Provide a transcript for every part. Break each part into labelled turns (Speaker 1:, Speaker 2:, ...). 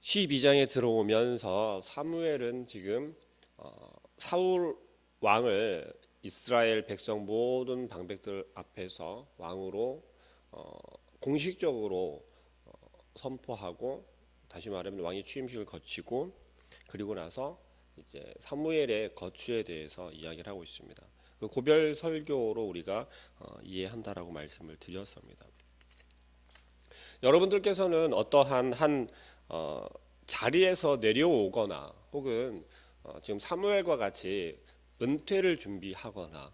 Speaker 1: 12장에 들어오면서 사무엘은 지금 사울 왕을 이스라엘 백성 모든 방백들 앞에서 왕으로 공식적으로 선포하고, 다시 말하면 왕의 취임식을 거치고, 그리고 나서 이제 사무엘의 거취에 대해서 이야기를 하고 있습니다. 그 고별 설교로 우리가 이해한다라고 말씀을 드렸습니다. 여러분들께서는 어떠한 자리에서 내려오거나 혹은 지금 사무엘과 같이 은퇴를 준비하거나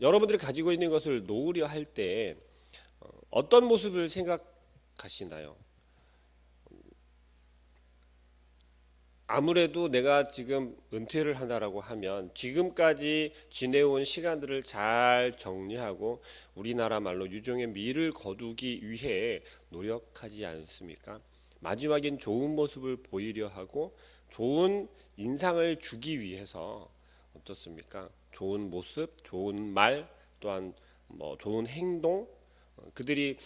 Speaker 1: 여러분들이 가지고 있는 것을 놓으려 할 때 어떤 모습을 생각하시나요? 아무래도 내가 지금 은퇴를 한다라고 하면 지금까지 지내온 시간들을 잘 정리하고 우리나라 말로 유종의 미를 거두기 위해 노력하지 않습니까? 마지막엔 좋은 모습을 보이려 하고 좋은 인상을 주기 위해서 어떻습니까? 좋은 모습, 좋은 말, 또한 좋은 행동, 그들이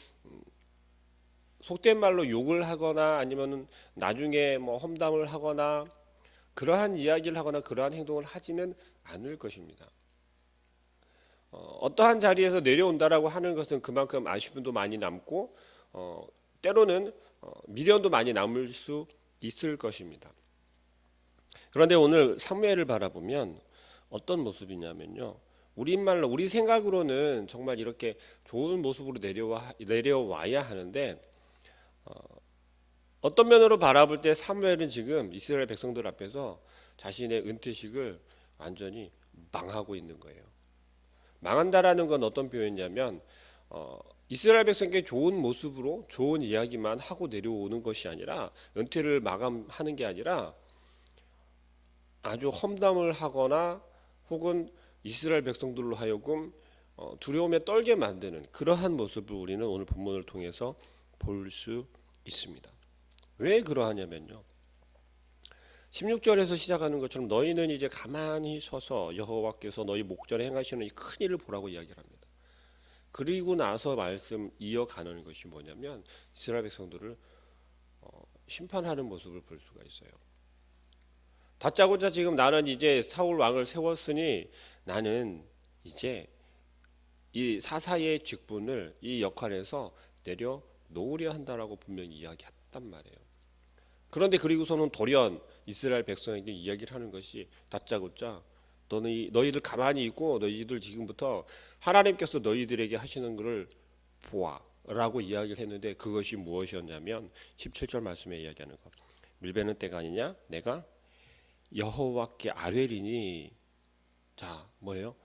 Speaker 1: 속된 말로 욕을 하거나 아니면 나중에 험담을 하거나 그러한 이야기를 하거나 그러한 행동을 하지는 않을 것입니다. 어떠한 자리에서 내려온다라고 하는 것은 그만큼 아쉬움도 많이 남고 때로는 미련도 많이 남을 수 있을 것입니다. 그런데 오늘 사무엘을 바라보면 어떤 모습이냐면요, 우리말로 우리 생각으로는 정말 이렇게 좋은 모습으로 내려와야 하는데 어떤 면으로 바라볼 때 사무엘은 지금 이스라엘 백성들 앞에서 자신의 은퇴식을 완전히 망하고 있는 거예요. 망한다라는 건 어떤 표현이냐면 이스라엘 백성에게 좋은 모습으로 좋은 이야기만 하고 내려오는 것이 아니라, 은퇴를 마감하는 게 아니라 아주 험담을 하거나 혹은 이스라엘 백성들로 하여금 두려움에 떨게 만드는 그러한 모습을 우리는 오늘 본문을 통해서 볼 수 있습니다. 왜 그러하냐면요, 16절에서 시작하는 것처럼 너희는 이제 가만히 서서 여호와께서 너희 목전에 행하시는 이 큰 일을 보라고 이야기를 합니다. 그리고 나서 말씀 이어가는 것이 뭐냐면 이스라엘 백성들을 심판하는 모습을 볼 수가 있어요. 다짜고짜 지금 나는 이제 사울 왕을 세웠으니 나는 이제 이 사사의 직분을 이 역할에서 내려 놓으려 한다라고 분명히 이야기했단 말이에요. 그런데 그리고서는 돌연 이스라엘 백성에게 이야기를 하는 것이 다짜고짜 너희들 가만히 있고 너희들 지금부터 하나님께서 너희들에게 하시는 것을 보아 라고 이야기를 했는데, 그것이 무엇이었냐면 17절 말씀에 이야기하는 것, 밀베는 때가 아니냐, 내가 여호와께 아뢰리니. 자, 뭐예요?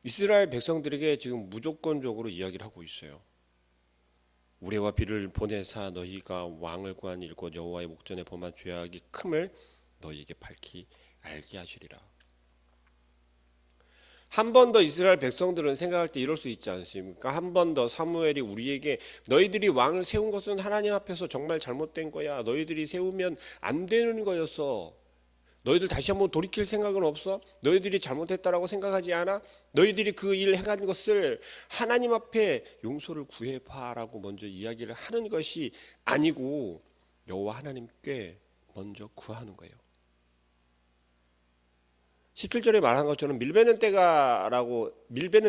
Speaker 1: 이스라엘 백성들에게 지금 무조건적으로 이야기를 하고 있어요. 우레와 비를 보내사 너희가 왕을 구한 일곧 여호와의 목전에 범한 죄악이 큼을 너희에게 밝히 알게 하시리라. 한 번 더 이스라엘 백성들은 생각할 때 이럴 수 있지 않습니까? 한 번 더 사무엘이 우리에게 너희들이 왕을 세운 것은 하나님 앞에서 정말 잘못된 거야. 너희들이 세우면 안 되는 거였어. 너희들 다시 한번 돌이킬 생각은 없어? 너희들이 잘못했다라고 생각하지 않아? 너희들이 그 일을 행한 것을 하나님 앞에 용서를 구해봐라고 먼저 이야기를 하는 것이 아니고 여호와 하나님께 먼저 구하는 거예요. 17절에 말한 것처럼 밀베는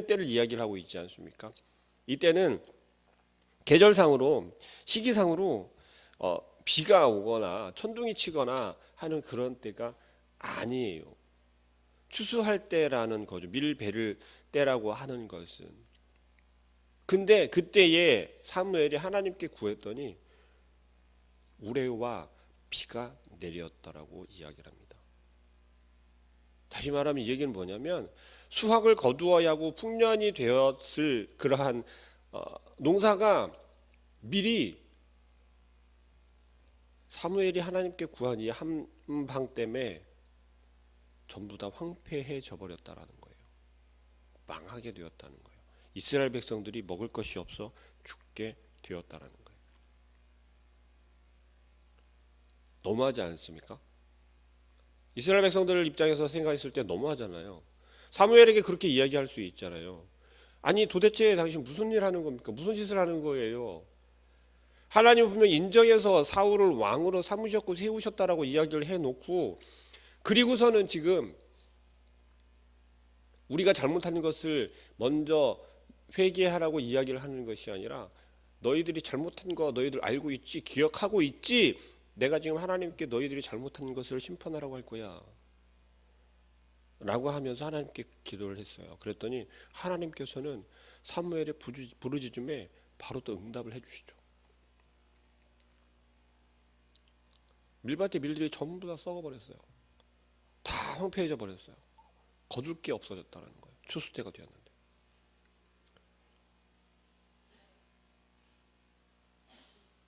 Speaker 1: 때를 이야기를 하고 있지 않습니까? 이때는 계절상으로, 시기상으로 비가 오거나 천둥이 치거나 하는 그런 때가 아니에요. 추수할 때라는 거죠. 밀베를 때라고 하는 것은. 근데 그때에 사무엘이 하나님께 구했더니 우레와 비가 내렸다라고 이야기를 합니다. 다시 말하면 이 얘기는 뭐냐면 수확을 거두어야 하고 풍년이 되었을 그러한 농사가 미리 사무엘이 하나님께 구한 이 한방 때문에 전부 다 황폐해져 버렸다라는 거예요. 망하게 되었다는 거예요. 이스라엘 백성들이 먹을 것이 없어 죽게 되었다라는 거예요. 너무하지 않습니까? 이스라엘 백성들 입장에서 생각했을 때 너무하잖아요. 사무엘에게 그렇게 이야기할 수 있잖아요. 아니 도대체 당신 무슨 일 하는 겁니까? 무슨 짓을 하는 거예요? 하나님은 분명 인정해서 사울을 왕으로 삼으셨고 세우셨다라고 이야기를 해놓고, 그리고서는 지금 우리가 잘못한 것을 먼저 회개하라고 이야기를 하는 것이 아니라, 너희들이 잘못한 거 너희들 알고 있지, 기억하고 있지, 내가 지금 하나님께 너희들이 잘못한 것을 심판하라고 할 거야 라고 하면서 하나님께 기도를 했어요. 그랬더니 하나님께서는 사무엘의 부르짖음에 바로 또 응답을 해주시죠. 밀밭에 밀들이 전부 다 썩어버렸어요. 다 황폐해져 버렸어요. 거둘 게 없어졌다는 거예요. 추수때가 되었는데.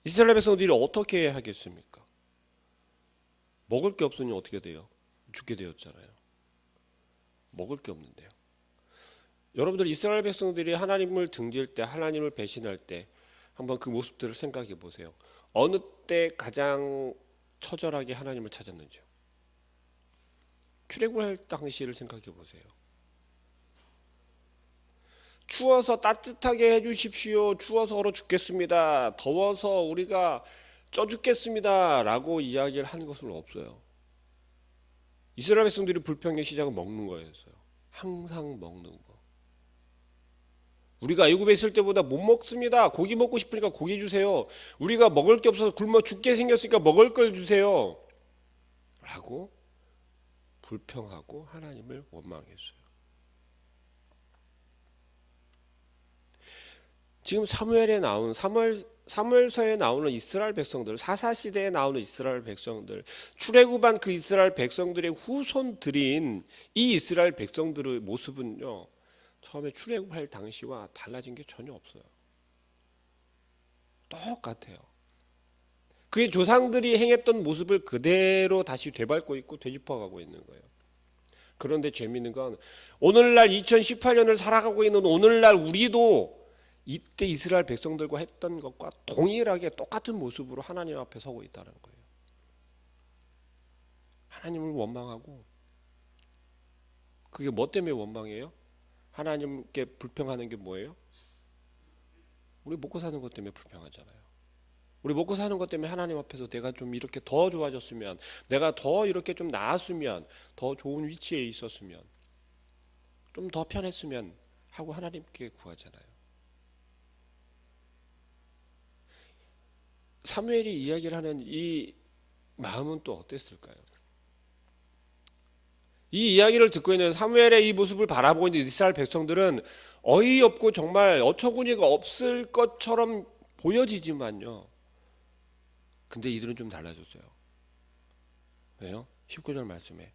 Speaker 1: 이스라엘 백성들이 어떻게 하겠습니까? 먹을 게 없으니 어떻게 돼요? 죽게 되었잖아요. 먹을 게 없는데요. 여러분들, 이스라엘 백성들이 하나님을 등질 때, 하나님을 배신할 때 한번 그 모습들을 생각해 보세요. 어느 때 가장 처절하게 하나님을 찾았는지요? 출애굽할 당시를 생각해 보세요. 추워서 따뜻하게 해주십시오. 추워서 얼어 죽겠습니다. 더워서 우리가 쪄 죽겠습니다 라고 이야기를 한 것은 없어요. 이스라엘 백성들이 불평의 시작은 먹는 거였어요. 항상 먹는 거. 우리가 애굽에 있을 때보다 못 먹습니다. 고기 먹고 싶으니까 고기 주세요. 우리가 먹을 게 없어서 굶어 죽게 생겼으니까 먹을 걸 주세요 라고 불평하고 하나님을 원망했어요. 지금 사무엘서에 나오는 이스라엘 백성들, 사사시대에 나오는 이스라엘 백성들, 출애굽한 그 이스라엘 백성들의 후손들인 이 이스라엘 백성들의 모습은요, 처음에 출애굽할 당시와 달라진 게 전혀 없어요. 똑같아요. 그의 조상들이 행했던 모습을 그대로 다시 되밟고 있고 되짚어가고 있는 거예요. 그런데 재미있는 건, 오늘날 2018년을 살아가고 있는 오늘날 우리도 이때 이스라엘 백성들과 했던 것과 동일하게 똑같은 모습으로 하나님 앞에 서고 있다는 거예요. 하나님을 원망하고, 그게 뭐 때문에 원망해요? 하나님께 불평하는 게 뭐예요? 우리 먹고 사는 것 때문에 불평하잖아요. 우리 먹고 사는 것 때문에 하나님 앞에서 내가 좀 이렇게 더 좋아졌으면, 내가 더 이렇게 좀 나았으면, 더 좋은 위치에 있었으면, 좀 더 편했으면 하고 하나님께 구하잖아요. 사무엘이 이야기를 하는 이 마음은 또 어땠을까요? 이 이야기를 듣고 있는 사무엘의 이 모습을 바라보고 있는 이스라엘 백성들은 어이없고 정말 어처구니가 없을 것처럼 보여지지만요, 근데 이들은 좀 달라졌어요. 왜요? 19절 말씀에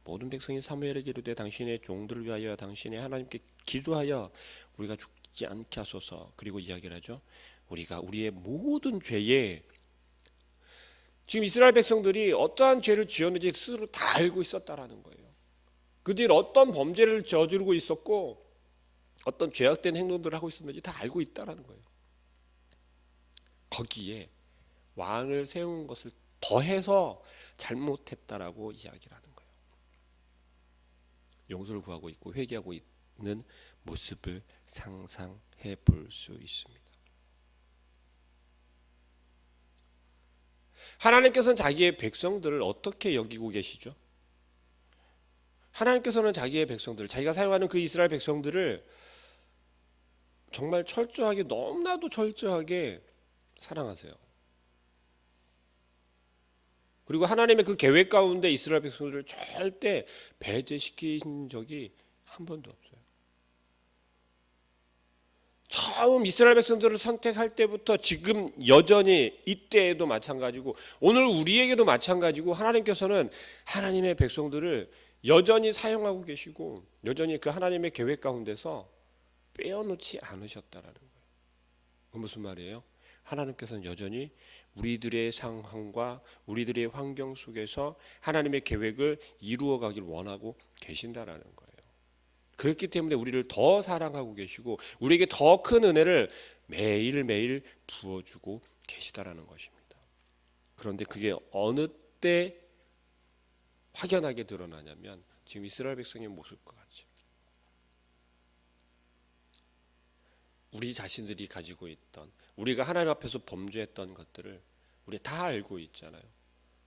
Speaker 1: 모든 백성이 사무엘에게 이르되 당신의 종들을 위하여 당신의 하나님께 기도하여 우리가 죽지 않게 하소서. 그리고 이야기를 하죠. 우리가 우리의 모든 죄에, 지금 이스라엘 백성들이 어떠한 죄를 지었는지 스스로 다 알고 있었다라는 거예요. 그들이 어떤 범죄를 저지르고 있었고 어떤 죄악된 행동들을 하고 있었는지 다 알고 있다라는 거예요. 거기에 왕을 세운 것을 더해서 잘못했다라고 이야기를 하는 거예요. 용서를 구하고 있고 회개하고 있는 모습을 상상해 볼 수 있습니다. 하나님께서는 자기의 백성들을 어떻게 여기고 계시죠? 하나님께서는 자기의 백성들, 자기가 사용하는 그 이스라엘 백성들을 정말 철저하게, 너무나도 철저하게 사랑하세요. 그리고 하나님의 그 계획 가운데 이스라엘 백성들을 절대 배제시킨 적이 한 번도 없어요. 처음 이스라엘 백성들을 선택할 때부터 지금 여전히 이때에도 마찬가지고 오늘 우리에게도 마찬가지고, 하나님께서는 하나님의 백성들을 여전히 사용하고 계시고 여전히 그 하나님의 계획 가운데서 빼어놓지 않으셨다라는 거예요. 그 무슨 말이에요? 하나님께서는 여전히 우리들의 상황과 우리들의 환경 속에서 하나님의 계획을 이루어가길 원하고 계신다라는 거예요. 그렇기 때문에 우리를 더 사랑하고 계시고 우리에게 더 큰 은혜를 매일매일 부어주고 계시다라는 것입니다. 그런데 그게 어느 때 확연하게 드러나냐면 지금 이스라엘 백성의 모습과 같이, 우리 자신들이 가지고 있던 우리가 하나님 앞에서 범죄했던 것들을 우리 다 알고 있잖아요.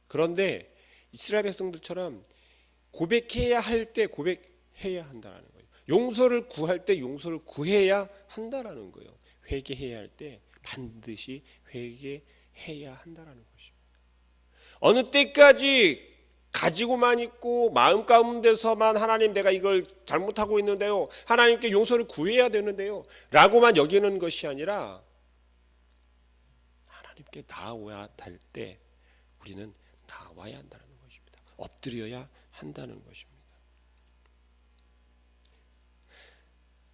Speaker 1: 그런데 이스라엘 백성들처럼 고백해야 할 때 고백해야 한다는 거예요. 용서를 구할 때 용서를 구해야 한다라는 거예요. 회개해야 할 때 반드시 회개해야 한다라는 것입니다. 어느 때까지 가지고만 있고 마음 가운데서만 하나님 내가 이걸 잘못하고 있는데요, 하나님께 용서를 구해야 되는데요 라고만 여기는 것이 아니라 하나님께 나아와야 할 때 우리는 나와야 한다는 것입니다. 엎드려야 한다는 것입니다.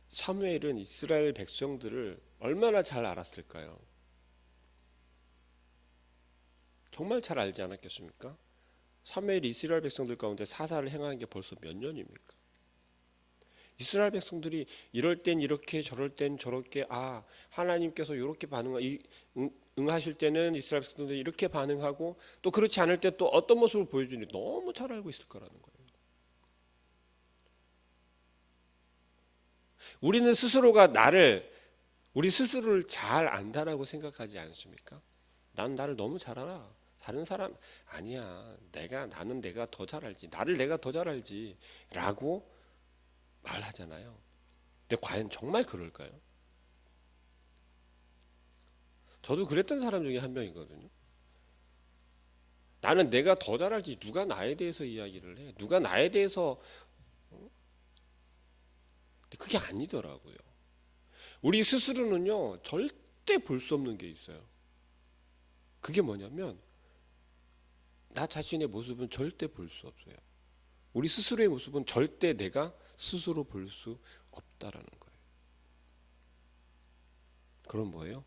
Speaker 1: 사무엘은 이스라엘 백성들을 얼마나 잘 알았을까요? 정말 잘 알지 않았겠습니까? 사무엘이 이스라엘 백성들 가운데 사사를 행한 게 벌써 몇 년입니까? 이스라엘 백성들이 이럴 땐 이렇게 저럴 땐 저렇게, 하나님께서 이렇게 응하실 때는 이스라엘 백성들이 이렇게 반응하고 또 그렇지 않을 때 또 어떤 모습을 보여주는지 너무 잘 알고 있을 거라는 거예요. 우리는 스스로가 우리 스스로를 잘 안다라고 생각하지 않습니까? 난 나를 너무 잘 알아. 다른 사람 아니야. 나는 내가 더 잘 알지. 나를 내가 더 잘 알지. 라고 말하잖아요. 근데 과연 정말 그럴까요? 저도 그랬던 사람 중에 한 명이거든요. 나는 내가 더 잘 알지. 누가 나에 대해서 이야기를 해. 누가 나에 대해서. 근데 그게 아니더라고요. 우리 스스로는요, 절대 볼 수 없는 게 있어요. 그게 뭐냐면 나 자신의 모습은 절대 볼 수 없어요. 우리 스스로의 모습은 절대 내가 스스로 볼 수 없다라는 거예요. 그럼 뭐예요?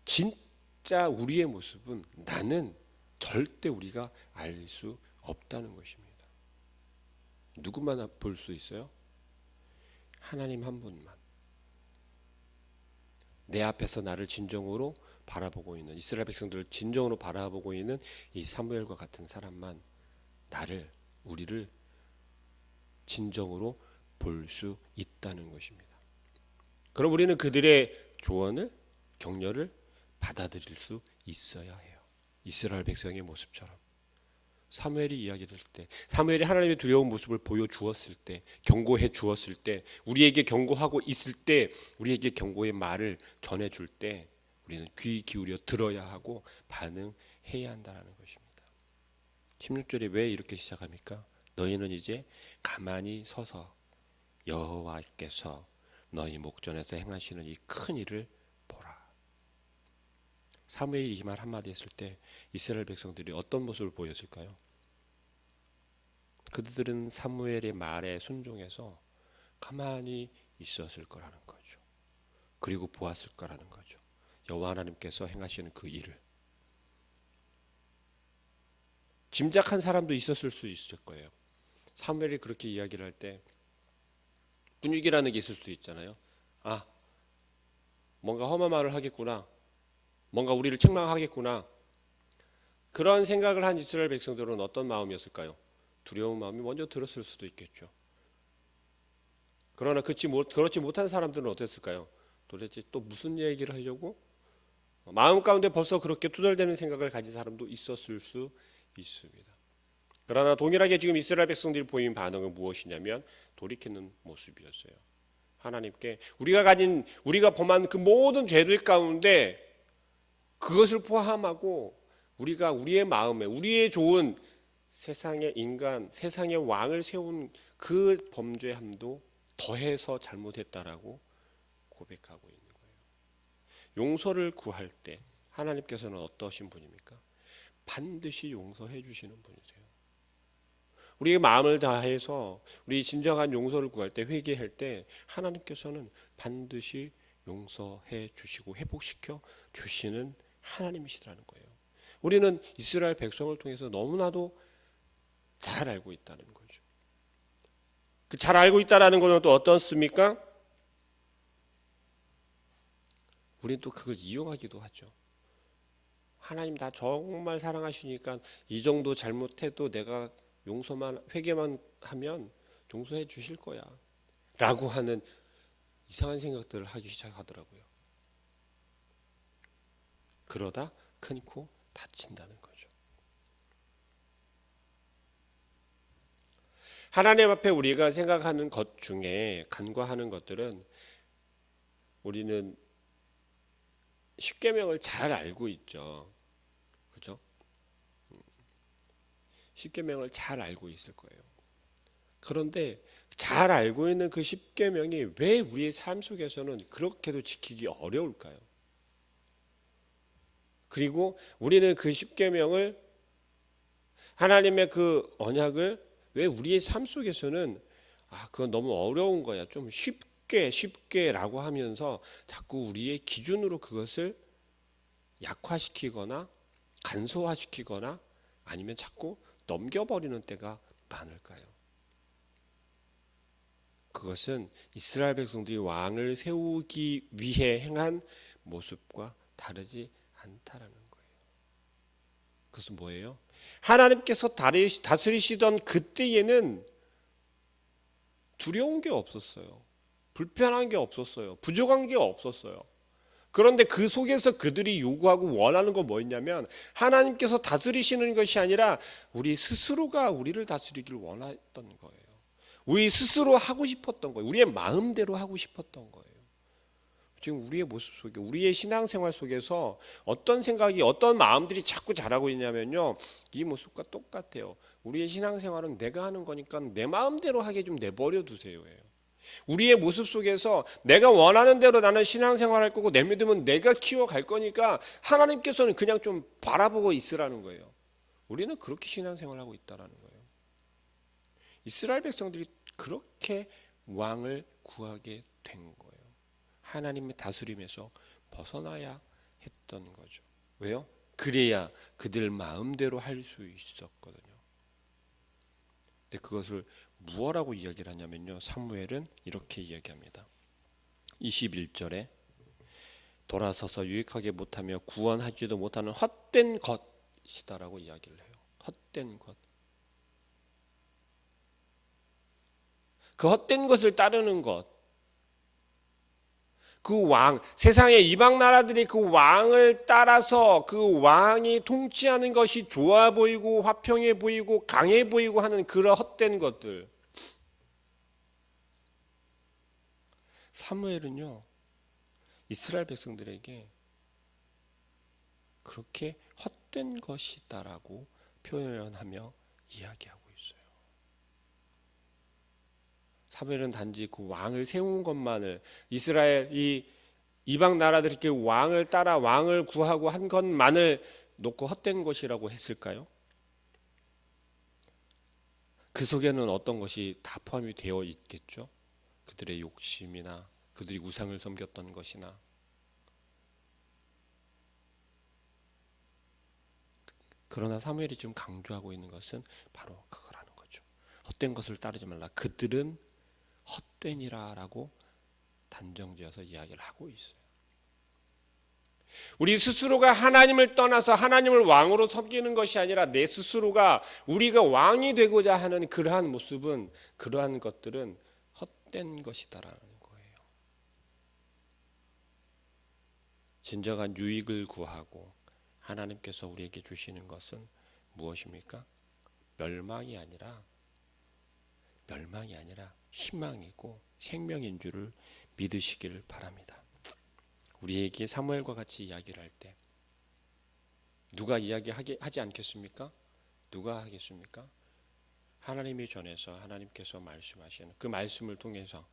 Speaker 1: 진짜 우리의 모습은 나는 절대 우리가 알 수 없다는 것입니다. 누구만 볼 수 있어요? 하나님 한 분만. 내 앞에서 나를 진정으로 바라보고 있는, 이스라엘 백성들을 진정으로 바라보고 있는 이 사무엘과 같은 사람만 우리를 진정으로 볼 수 있다는 것입니다. 그럼 우리는 그들의 조언을, 격려를 받아들일 수 있어야 해요. 이스라엘 백성의 모습처럼. 사무엘이 이야기를 할 때, 사무엘이 하나님의 두려운 모습을 보여주었을 때, 경고해 주었을 때, 우리에게 경고하고 있을 때, 우리에게 경고의 말을 전해줄 때 우리는 귀 기울여 들어야 하고 반응해야 한다는 것입니다. 16절에 왜 이렇게 시작합니까? 너희는 이제 가만히 서서 여호와께서 너희 목전에서 행하시는 이 큰 일을 보라. 사무엘이 이 말 한마디 했을 때 이스라엘 백성들이 어떤 모습을 보였을까요? 그들은 사무엘의 말에 순종해서 가만히 있었을 거라는 거죠. 그리고 보았을 거라는 거죠. 여호와 하나님께서 행하시는 그 일을. 짐작한 사람도 있었을 수 있을 거예요. 사무엘이 그렇게 이야기를 할 때 분위기라는 게 있을 수 있잖아요. 뭔가 험한 말을 하겠구나. 뭔가 우리를 책망하겠구나. 그런 생각을 한 이스라엘 백성들은 어떤 마음이었을까요? 두려운 마음이 먼저 들었을 수도 있겠죠. 그러나 그렇지 못한 사람들은 어땠을까요? 도대체 또 무슨 얘기를 하려고? 마음 가운데 벌써 그렇게 투덜대는 생각을 가진 사람도 있었을 수 있습니다. 그러나 동일하게 지금 이스라엘 백성들이 보인 반응은 무엇이냐면 돌이키는 모습이었어요. 하나님께 우리가 범한 그 모든 죄들 가운데 그것을 포함하고 우리가 우리의 마음에 우리의 좋은 세상의 인간, 세상의 왕을 세운 그 범죄함도 더해서 잘못했다라고 고백하고 있는 거예요. 용서를 구할 때 하나님께서는 어떠신 분입니까? 반드시 용서해 주시는 분이세요. 우리의 마음을 다해서 우리 진정한 용서를 구할 때, 회개할 때 하나님께서는 반드시 용서해 주시고 회복시켜 주시는 하나님이시라는 거예요. 우리는 이스라엘 백성을 통해서 너무나도 잘 알고 있다는 거죠. 그 잘 알고 있다는 것은 또 어떻습니까? 우리는 또 그걸 이용하기도 하죠. 하나님 나 정말 사랑하시니까 이 정도 잘못해도 내가 회개만 하면 용서해 주실 거야 라고 하는 이상한 생각들을 하기 시작하더라고요. 그러다 큰 코 다친다는 거죠. 하나님 앞에 우리가 생각하는 것 중에 간과하는 것들은 우리는 십계명을 잘 알고 있죠. 그죠? 십계명을 잘 알고 있을 거예요. 그런데 잘 알고 있는 그 십계명이 왜 우리의 삶 속에서는 그렇게도 지키기 어려울까요? 그리고 우리는 그 십계명을 하나님의 그 언약을 왜 우리의 삶 속에서는 그건 너무 어려운 거야. 좀 쉽게라고 하면서 자꾸 우리의 기준으로 그것을 약화시키거나 간소화시키거나 아니면 자꾸 넘겨버리는 때가 많을까요? 그것은 이스라엘 백성들이 왕을 세우기 위해 행한 모습과 다르지 않다라는 거예요. 그것은 뭐예요? 하나님께서 다스리시던 그때에는 두려운 게 없었어요. 불편한 게 없었어요. 부족한 게 없었어요. 그런데 그 속에서 그들이 요구하고 원하는 건 뭐였냐면 하나님께서 다스리시는 것이 아니라 우리 스스로가 우리를 다스리기를 원했던 거예요. 우리 스스로 하고 싶었던 거예요. 우리의 마음대로 하고 싶었던 거예요. 지금 우리의 모습 속에 우리의 신앙생활 속에서 어떤 생각이 어떤 마음들이 자꾸 자라고 있냐면요. 이 모습과 똑같아요. 우리의 신앙생활은 내가 하는 거니까 내 마음대로 하게 좀 내버려 두세요. 우리의 모습 속에서 내가 원하는 대로 나는 신앙생활할 거고 내 믿음은 내가 키워갈 거니까 하나님께서는 그냥 좀 바라보고 있으라는 거예요. 우리는 그렇게 신앙생활하고 있다라는 거예요. 이스라엘 백성들이 그렇게 왕을 구하게 된 거예요. 하나님의 다스림에서 벗어나야 했던 거죠. 왜요? 그래야 그들 마음대로 할 수 있었거든요. 근데 그것을 무엇라고 이야기를 하냐면요. 사무엘은 이렇게 이야기합니다. 21절에 돌아서서 유익하게 못하며 구원하지도 못하는 헛된 것이다라고 이야기를 해요. 헛된 것. 그 헛된 것을 따르는 것. 그 왕, 세상의 이방 나라들이 그 왕을 따라서 그 왕이 통치하는 것이 좋아 보이고 화평해 보이고 강해 보이고 하는 그런 헛된 것들. 사무엘은요, 이스라엘 백성들에게 그렇게 헛된 것이다라고 표현하며 이야기하고 있어요. 사무엘은 단지 그 왕을 세운 것만을 이스라엘 이 이방 나라들이 이렇게 왕을 따라 왕을 구하고 한 것만을 놓고 헛된 것이라고 했을까요? 그 속에는 어떤 것이 다 포함이 되어 있겠죠. 그들의 욕심이나 그들이 우상을 섬겼던 것이나 그러나 사무엘이 지금 강조하고 있는 것은 바로 그거라는 거죠. 헛된 것을 따르지 말라. 그들은 헛되니라라고 단정지어서 이야기를 하고 있어요. 우리 스스로가 하나님을 떠나서 하나님을 왕으로 섬기는 것이 아니라 내 스스로가 우리가 왕이 되고자 하는 그러한 모습은 그러한 것들은 헛된 것이다라는 거예요. 진정한 유익을 구하고 하나님께서 우리에게 주시는 것은 무엇입니까? 멸망이 아니라 희망이고 생명인 줄을 믿으시기를 바랍니다. 우리에게 사무엘과 같이 이야기를 할 때 누가 이야기하지 않겠습니까? 누가 하겠습니까? 하나님이 전해서 하나님께서 말씀하시는 그 말씀을 통해서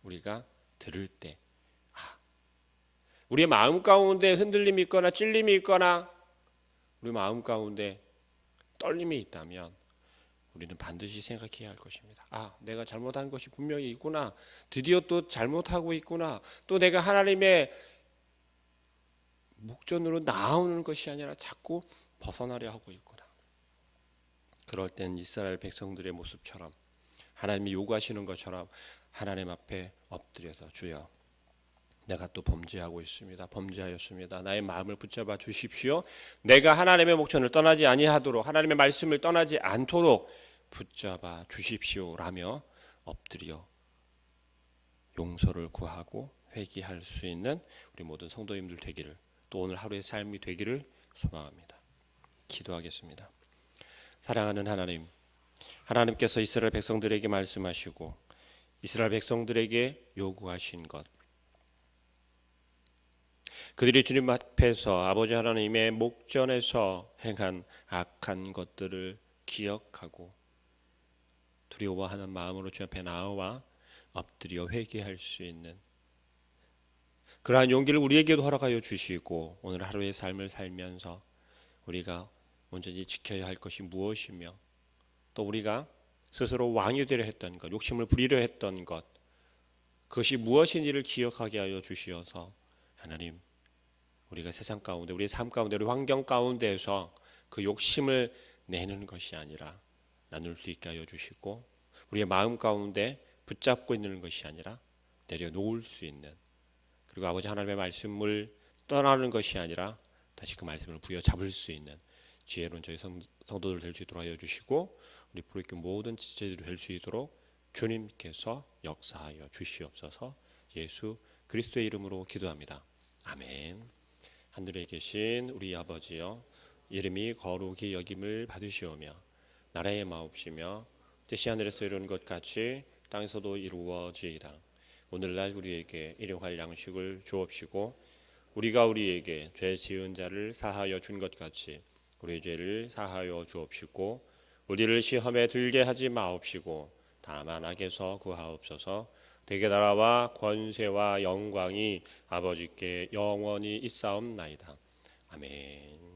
Speaker 1: 우리가 들을 때 우리의 마음 가운데 흔들림이 있거나 찔림이 있거나 우리 마음 가운데 떨림이 있다면 우리는 반드시 생각해야 할 것입니다. 내가 잘못한 것이 분명히 있구나. 드디어 또 잘못하고 있구나. 또 내가 하나님의 목전으로 나오는 것이 아니라 자꾸 벗어나려 하고 있구나. 그럴 땐 이스라엘 백성들의 모습처럼 하나님이 요구하시는 것처럼 하나님 앞에 엎드려서 주여 내가 또 범죄하였습니다. 나의 마음을 붙잡아 주십시오. 내가 하나님의 목전을 떠나지 아니하도록 하나님의 말씀을 떠나지 않도록 붙잡아 주십시오라며 엎드려 용서를 구하고 회개할 수 있는 우리 모든 성도님들 되기를 또 오늘 하루의 삶이 되기를 소망합니다. 기도하겠습니다. 사랑하는 하나님, 하나님께서 이스라엘 백성들에게 말씀하시고 이스라엘 백성들에게 요구하신 것, 그들이 주님 앞에서 아버지 하나님의 목전에서 행한 악한 것들을 기억하고 두려워하는 마음으로 주 앞에 나와 엎드려 회개할 수 있는 그러한 용기를 우리에게도 허락하여 주시고 오늘 하루의 삶을 살면서 우리가 온전히 지켜야 할 것이 무엇이며 또 우리가 스스로 왕이 되려 했던 것, 욕심을 부리려 했던 것, 그것이 무엇인지를 기억하게 하여 주시어서 하나님, 우리가 세상 가운데, 우리의 삶 가운데, 우리 환경 가운데에서 그 욕심을 내는 것이 아니라 나눌 수 있게 하여 주시고 우리의 마음 가운데 붙잡고 있는 것이 아니라 내려놓을 수 있는, 그리고 아버지 하나님의 말씀을 떠나는 것이 아니라 다시 그 말씀을 부여잡을 수 있는 지혜로운 저희 성도들 될 수 있도록 하여 주시고 우리 프로교회 모든 지체들이 될 수 있도록 주님께서 역사하여 주시옵소서. 예수 그리스도의 이름으로 기도합니다. 아멘. 하늘에 계신 우리 아버지여, 이름이 거룩히 여김을 받으시오며 나라의 마옵시며 뜻이 하늘에서 이루는 것 같이 땅에서도 이루어지이다. 오늘날 우리에게 일용할 양식을 주옵시고 우리가 우리에게 죄 지은 자를 사하여 준 것 같이 우리의 죄를 사하여 주옵시고 우리를 시험에 들게 하지 마옵시고 다만 악에서 구하옵소서. 대개 나라와 권세와 영광이 아버지께 영원히 있사옵나이다. 아멘.